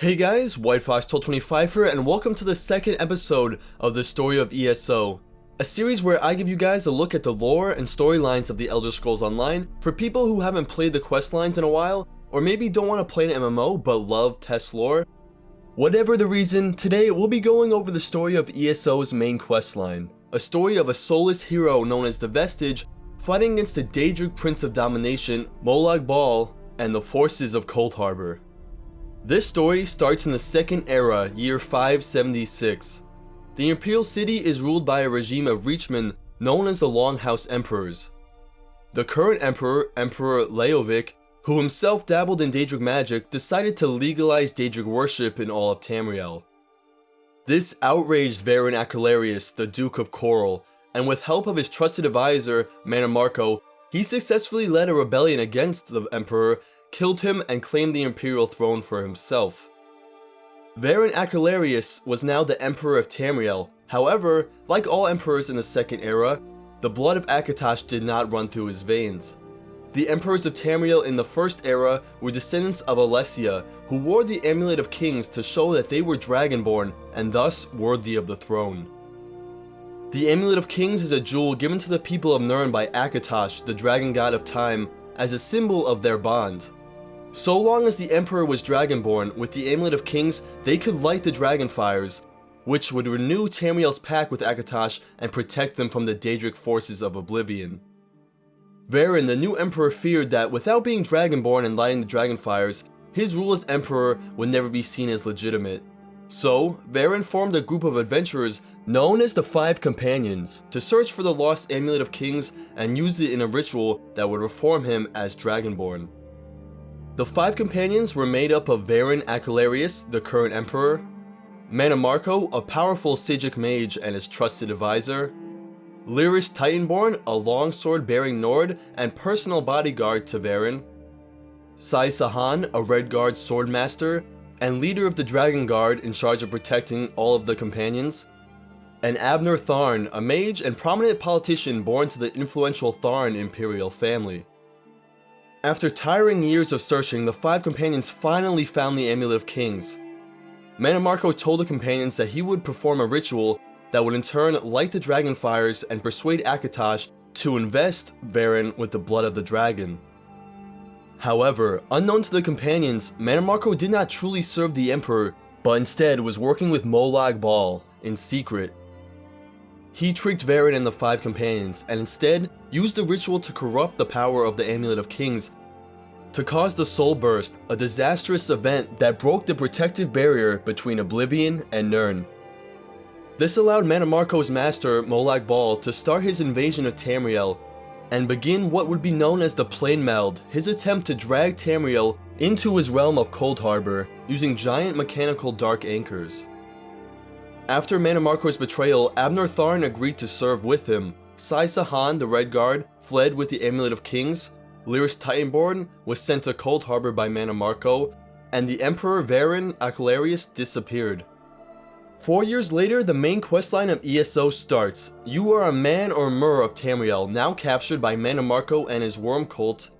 Hey guys, White Fox 1225 here, and welcome to the second episode of the story of ESO, a series where I give you guys a look at the lore and storylines of the Elder Scrolls Online for people who haven't played the quest lines in a while, or maybe don't want to play an MMO but love test lore. Whatever the reason, today we'll be going over the story of ESO's main quest line, a story of a soulless hero known as the Vestige fighting against the Daedric Prince of Domination, Molag Bal, and the forces of Coldharbour. This story starts in the Second Era, year 576. The Imperial City is ruled by a regime of Reachmen known as the Longhouse Emperors. The current Emperor, Emperor Leovic, who himself dabbled in Daedric magic, decided to legalize Daedric worship in all of Tamriel. This outraged Varen Acalarius, the Duke of Coral, and with help of his trusted advisor, Mannimarco, he successfully led a rebellion against the Emperor, killed him, and claimed the imperial throne for himself. Varen Acalarius was now the Emperor of Tamriel. However, like all emperors in the Second Era, the blood of Akatosh did not run through his veins. The emperors of Tamriel in the First Era were descendants of Alessia, who wore the Amulet of Kings to show that they were dragonborn and thus worthy of the throne. The Amulet of Kings is a jewel given to the people of Nirn by Akatosh, the dragon god of time, as a symbol of their bond. So long as the Emperor was dragonborn, with the Amulet of Kings, they could light the dragon fires, which would renew Tamriel's pact with Akatosh and protect them from the Daedric forces of Oblivion. Varen, the new Emperor, feared that without being dragonborn and lighting the dragon fires, his rule as Emperor would never be seen as legitimate. So, Varen formed a group of adventurers known as the Five Companions to search for the lost Amulet of Kings and use it in a ritual that would reform him as dragonborn. The Five Companions were made up of Varen Acalarius, the current Emperor, Mannimarco, a powerful Psijic mage and his trusted advisor, Lyris Titanborn, a longsword-bearing Nord and personal bodyguard to Varen, Sai Sahan, a Redguard swordmaster and leader of the Dragon Guard in charge of protecting all of the companions, and Abner Tharn, a mage and prominent politician born to the influential Tharn imperial family. After tiring years of searching, the Five Companions finally found the Amulet of Kings. Mannimarco told the companions that he would perform a ritual that would in turn light the dragon fires and persuade Akatosh to invest Varen with the blood of the dragon. However, unknown to the companions, Mannimarco did not truly serve the Emperor, but instead was working with Molag Bal in secret. He tricked Varen and the Five Companions, and instead used the ritual to corrupt the power of the Amulet of Kings to cause the Soul Burst, a disastrous event that broke the protective barrier between Oblivion and Nirn. This allowed Mannimarco's master, Molag Bal, to start his invasion of Tamriel and begin what would be known as the Planemeld, his attempt to drag Tamriel into his realm of Coldharbour using giant mechanical dark anchors. After Mannimarco's betrayal, Abner Tharn agreed to serve with him. Sai Sahan, the Redguard, fled with the Amulet of Kings, Lyris Titanborn was sent to Coldharbour by Mannimarco, and the Emperor Varen Acalarius disappeared. 4 years later, the main questline of ESO starts. You are a man or mer of Tamriel, now captured by Mannimarco and his worm cult.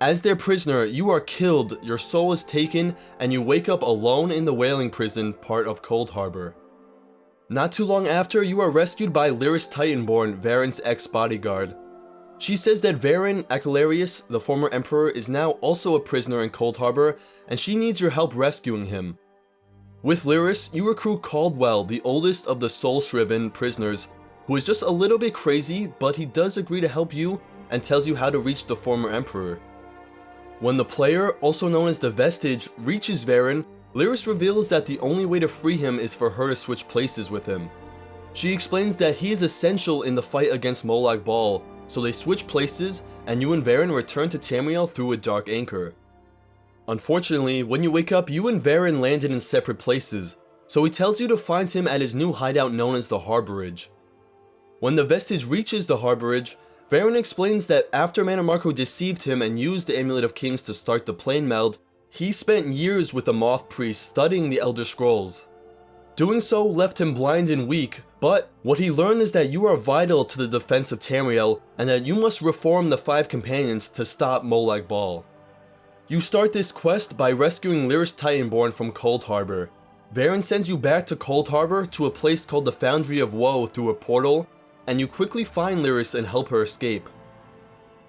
As their prisoner, you are killed, your soul is taken, and you wake up alone in the whaling prison, part of Coldharbour. Not too long after, you are rescued by Lyris Titanborn, Varen's ex-bodyguard. She says that Varen Acalarius, the former emperor, is now also a prisoner in Coldharbour, and she needs your help rescuing him. With Lyris, you recruit Caldwell, the oldest of the soul-shriven prisoners, who is just a little bit crazy, but he does agree to help you and tells you how to reach the former emperor. When the player, also known as the Vestige, reaches Varen, Lyris reveals that the only way to free him is for her to switch places with him. She explains that he is essential in the fight against Molag Bal, so they switch places and you and Varen return to Tamriel through a dark anchor. Unfortunately, when you wake up, you and Varen landed in separate places, so he tells you to find him at his new hideout known as the Harborage. When the Vestige reaches the Harborage, Varen explains that after Mannimarco deceived him and used the Amulet of Kings to start the Planemeld, he spent years with the Moth Priest studying the Elder Scrolls. Doing so left him blind and weak, but what he learned is that you are vital to the defense of Tamriel and that you must reform the Five Companions to stop Molag Bal. You start this quest by rescuing Lyris Titanborn from Coldharbour. Varen sends you back to Coldharbour to a place called the Foundry of Woe through a portal, and you quickly find Lyris and help her escape.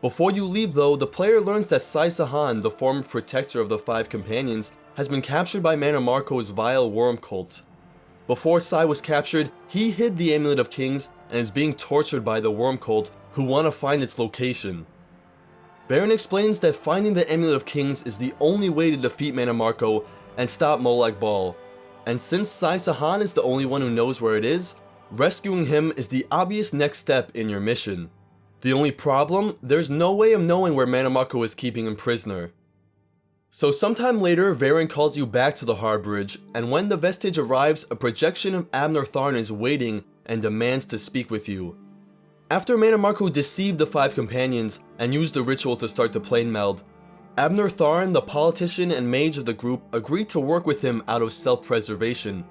Before you leave though, the player learns that Sai Sahan, the former protector of the Five Companions, has been captured by Mannimarco's vile worm cult. Before Sai was captured, he hid the Amulet of Kings and is being tortured by the worm cult who want to find its location. Varen explains that finding the Amulet of Kings is the only way to defeat Mannimarco and stop Molag Bal, and since Sai Sahan is the only one who knows where it is, rescuing him is the obvious next step in your mission. The only problem, there's no way of knowing where Mannimarco is keeping him prisoner. So sometime later, Varen calls you back to the Harborage, and when the vestige arrives, a projection of Abner Tharn is waiting and demands to speak with you. After Mannimarco deceived the Five Companions and used the ritual to start the Planemeld, Abner Tharn, the politician and mage of the group, agreed to work with him out of self-preservation.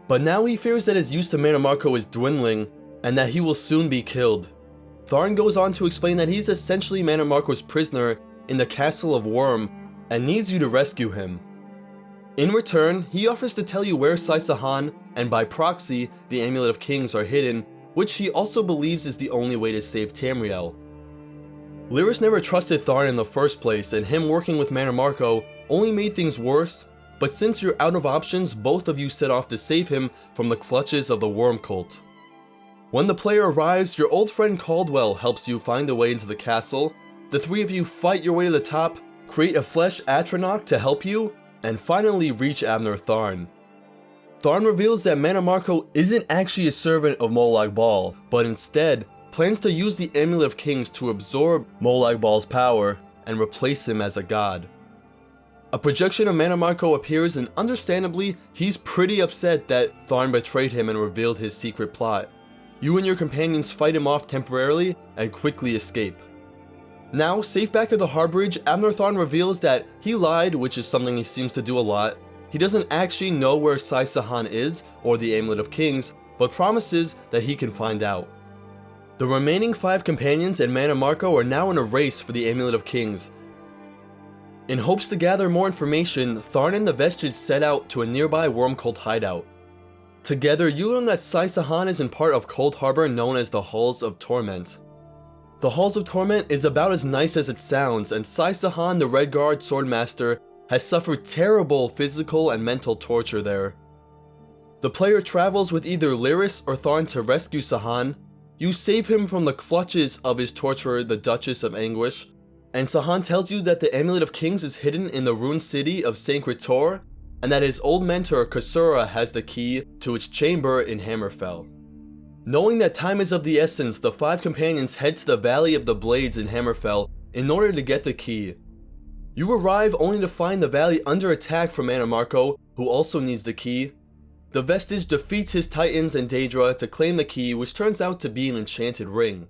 But now he fears that his use to Mannimarco is dwindling, and that he will soon be killed. Tharn goes on to explain that he's essentially Mannimarco's prisoner in the Castle of Worm, and needs you to rescue him. In return, he offers to tell you where Sai Sahan, and by proxy, the Amulet of Kings are hidden, which he also believes is the only way to save Tamriel. Lyris never trusted Tharn in the first place, and him working with Mannimarco only made things worse, but since you're out of options, both of you set off to save him from the clutches of the worm cult. When the player arrives, your old friend Caldwell helps you find a way into the castle. The three of you fight your way to the top, create a flesh Atronach to help you, and finally reach Abner Tharn. Tharn reveals that Mannimarco isn't actually a servant of Molag Bal, but instead plans to use the Amulet of Kings to absorb Molag Bal's power and replace him as a god. A projection of Mannimarco appears, and understandably, he's pretty upset that Tharn betrayed him and revealed his secret plot. You and your companions fight him off temporarily and quickly escape. Now, safe back at the Harborage, Abner Tharn reveals that he lied, which is something he seems to do a lot. He doesn't actually know where Sai Sahan is, or the Amulet of Kings, but promises that he can find out. The remaining Five Companions and Mannimarco are now in a race for the Amulet of Kings. In hopes to gather more information, Tharn and the Vestige set out to a nearby worm cult hideout. Together, you learn that Sai Sahan is in part of Coldharbour known as the Halls of Torment. The Halls of Torment is about as nice as it sounds, and Sai Sahan, the Redguard Swordmaster, has suffered terrible physical and mental torture there. The player travels with either Lyris or Tharn to rescue Sahan. You save him from the clutches of his torturer, the Duchess of Anguish, and Sahan tells you that the Amulet of Kings is hidden in the ruined city of Sacred Tor, and that his old mentor Kasura has the key to its chamber in Hammerfell. Knowing that time is of the essence, the Five Companions head to the Valley of the Blades in Hammerfell in order to get the key. You arrive only to find the valley under attack from Mannimarco, who also needs the key. The Vestige defeats his Titans and Daedra to claim the key, which turns out to be an enchanted ring.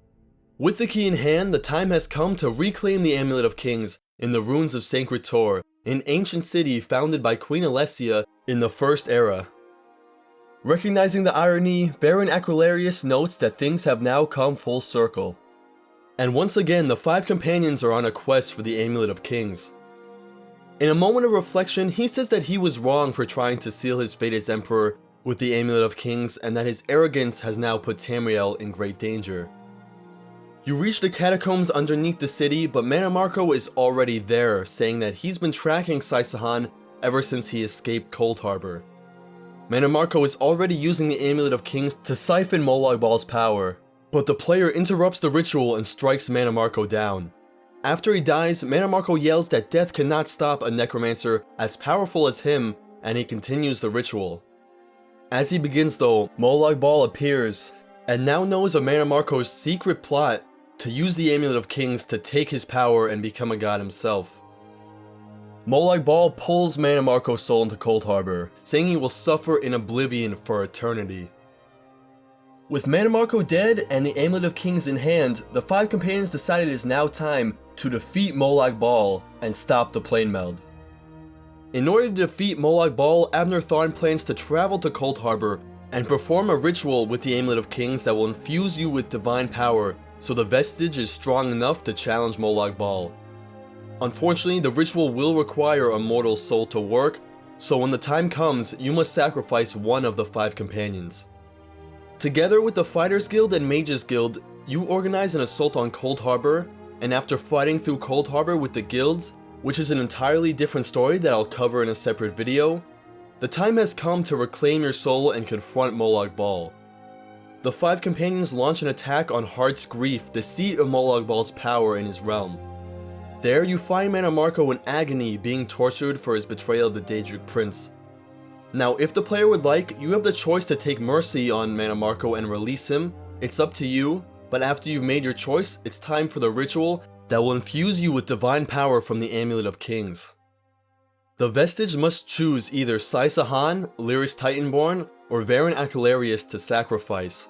With the key in hand, the time has come to reclaim the Amulet of Kings in the ruins of Sacred Tor, an ancient city founded by Queen Alessia in the First Era. Recognizing the irony, Baron Aquilarius notes that things have now come full circle. And once again, the Five Companions are on a quest for the Amulet of Kings. In a moment of reflection, he says that he was wrong for trying to seal his fate as Emperor with the Amulet of Kings, and that his arrogance has now put Tamriel in great danger. You reach the catacombs underneath the city, but Mannimarco is already there, saying that he's been tracking Sai Sahan ever since he escaped Coldharbour. Mannimarco is already using the Amulet of Kings to siphon Molag Bal's power, but the player interrupts the ritual and strikes Mannimarco down. After he dies, Mannimarco yells that death cannot stop a necromancer as powerful as him, and he continues the ritual. As he begins though, Molag Bal appears, and now knows of Mannimarco's secret plot to use the Amulet of Kings to take his power and become a god himself. Molag Bal pulls Mannimarco's soul into Coldharbour, saying he will suffer in oblivion for eternity. With Mannimarco dead and the Amulet of Kings in hand, the Five Companions decided it is now time to defeat Molag Bal and stop the Planemeld. In order to defeat Molag Bal, Abner Tharn plans to travel to Coldharbour and perform a ritual with the Amulet of Kings that will infuse you with divine power so the Vestige is strong enough to challenge Molag Bal. Unfortunately, the ritual will require a mortal soul to work, so when the time comes, you must sacrifice one of the 5 companions. Together with the Fighters Guild and Mages Guild, you organize an assault on Coldharbour, and after fighting through Coldharbour with the guilds, which is an entirely different story that I'll cover in a separate video, the time has come to reclaim your soul and confront Molag Bal. The 5 companions launch an attack on Heart's Grief, the seat of Molag Bal's power in his realm. There you find Mannimarco in agony being tortured for his betrayal of the Daedric Prince. Now if the player would like, you have the choice to take mercy on Mannimarco and release him. It's up to you, but after you've made your choice, it's time for the ritual that will infuse you with divine power from the Amulet of Kings. The Vestige must choose either Sai-Sahan, Lyris Titanborn, or Varen Acalarius to sacrifice.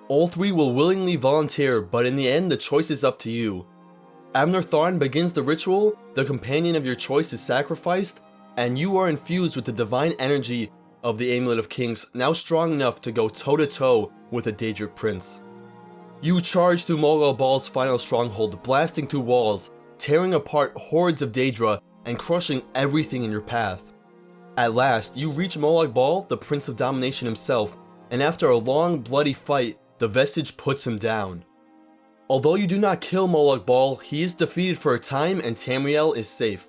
All 3 will willingly volunteer, but in the end the choice is up to you. Abner Tharn begins the ritual, the companion of your choice is sacrificed, and you are infused with the divine energy of the Amulet of Kings, now strong enough to go toe-to-toe with the Daedric Prince. You charge through Molag Bal's final stronghold, blasting through walls, tearing apart hordes of Daedra, and crushing everything in your path. At last, you reach Molag Bal, the Prince of Domination himself, and after a long, bloody fight, the Vestige puts him down. Although you do not kill Molag Bal, he is defeated for a time and Tamriel is safe.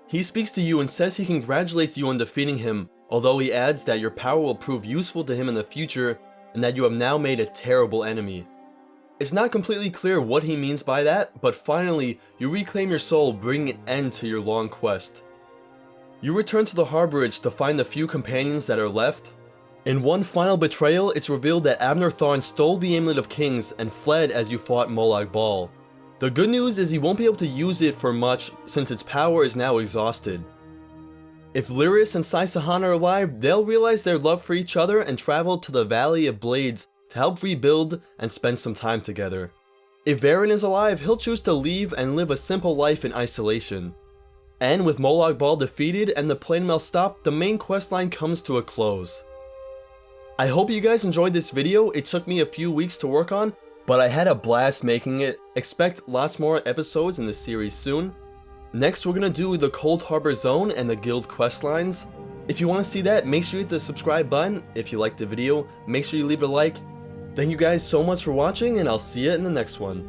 He speaks to you and says he congratulates you on defeating him, although he adds that your power will prove useful to him in the future and that you have now made a terrible enemy. It's not completely clear what he means by that, but finally, you reclaim your soul, bringing an end to your long quest. You return to the Harborage to find the few companions that are left. In one final betrayal, it's revealed that Abner Tharn stole the Amulet of Kings and fled as you fought Molag Bal. The good news is he won't be able to use it for much since its power is now exhausted. If Lyris and Sai-Sahan are alive, they'll realize their love for each other and travel to the Valley of Blades to help rebuild and spend some time together. If Varen is alive, he'll choose to leave and live a simple life in isolation. And with Molag Bal defeated and the Planemeld stopped, the main questline comes to a close. I hope you guys enjoyed this video. It took me a few weeks to work on, but I had a blast making it. Expect lots more episodes in the series soon. Next we're gonna do the Coldharbour Zone and the guild questlines. If you want to see that, make sure you hit the subscribe button. If you liked the video, make sure you leave a like. Thank you guys so much for watching, and I'll see you in the next one.